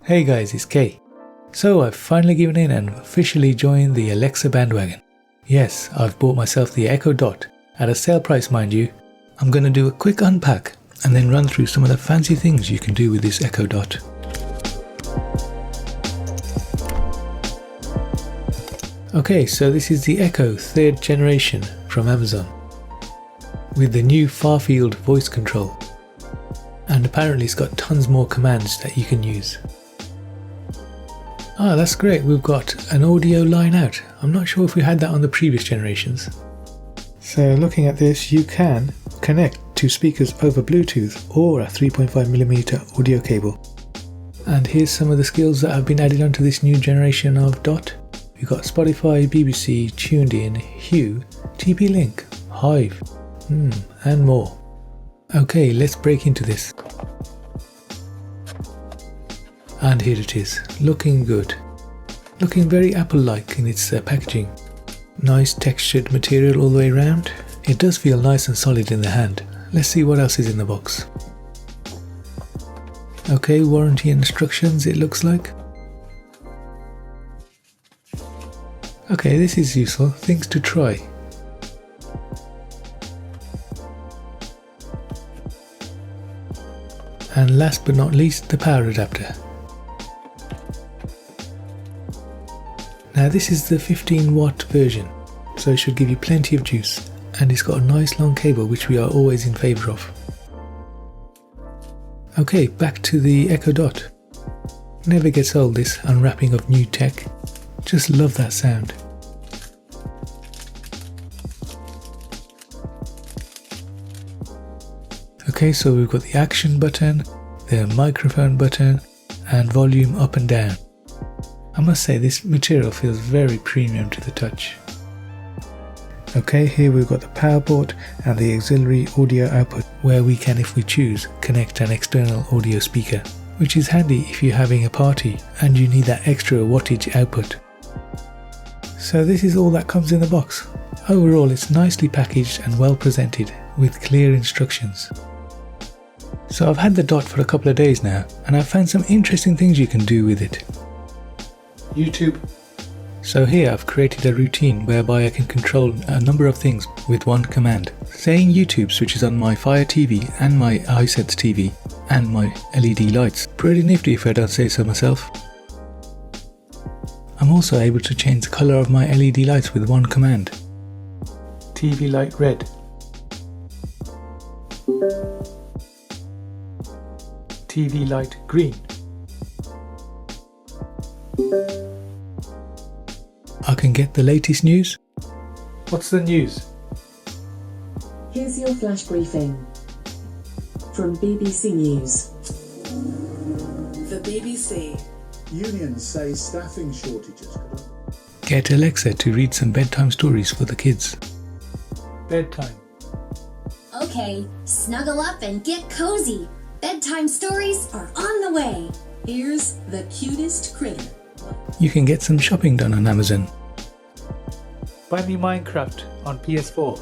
Hey guys, it's Kay. So I've finally given in and officially joined the Alexa bandwagon. Yes, I've bought myself the Echo Dot, at a sale price mind you. I'm going to do a quick unpack and then run through some of the fancy things you can do with this Echo Dot. Okay, so this is the Echo 3rd generation from Amazon, with the new Farfield voice control. And apparently it's got tons more commands that you can use. Ah, that's great, we've got an audio line out. I'm not sure if we had that on the previous generations. So looking at this, you can connect to speakers over Bluetooth or a 3.5mm audio cable. And here's some of the skills that have been added onto this new generation of Dot. We've got Spotify, BBC, TuneIn, Hue, TP-Link, Hive, and more. Okay, let's break into this. And here it is, looking good. Looking very Apple-like in its packaging. Nice textured material all the way around. It does feel nice and solid in the hand. Let's see what else is in the box. Okay, warranty instructions it looks like. Okay, this is useful, things to try. And last but not least, the power adapter. Now this is the 15-watt version, so it should give you plenty of juice, and it's got a nice long cable which we are always in favour of. Okay, back to the Echo Dot. Never gets old, this unwrapping of new tech. Just love that sound. Okay, so we've got the action button, the microphone button, and volume up and down. I must say this material feels very premium to the touch. Okay, here we've got the power port and the auxiliary audio output, where we can, if we choose, connect an external audio speaker, which is handy if you're having a party and you need that extra wattage output. So this is all that comes in the box. Overall, it's nicely packaged and well presented with clear instructions. So I've had the Dot for a couple of days now, and I've found some interesting things you can do with it. YouTube. So here I've created a routine whereby I can control a number of things with one command. Saying YouTube switches on my Fire TV and my iSense TV and my LED lights. Pretty nifty if I don't say so myself. I'm also able to change the colour of my LED lights with one command. TV light red. TV light green. I can get the latest news. What's the news? Here's your flash briefing from BBC News. The BBC. Unions say staffing shortages. Get Alexa to read some bedtime stories for the kids. Bedtime. Okay, snuggle up and get cozy. Bedtime stories are on the way. Here's the cutest critter. You can get some shopping done on Amazon. Buy me Minecraft on PS4.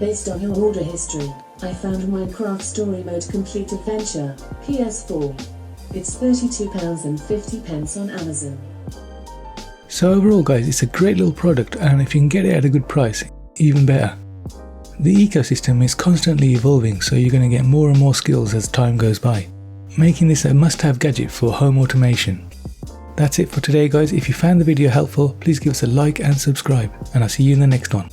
Based on your order history, I found Minecraft Story Mode Complete Adventure, PS4. It's £32.50 on Amazon. So overall guys, it's a great little product, and if you can get it at a good price, even better. The ecosystem is constantly evolving, so you're going to get more and more skills as time goes by, making this a must-have gadget for home automation. That's it for today guys. If you found the video helpful, please give us a like and subscribe, and I'll see you in the next one.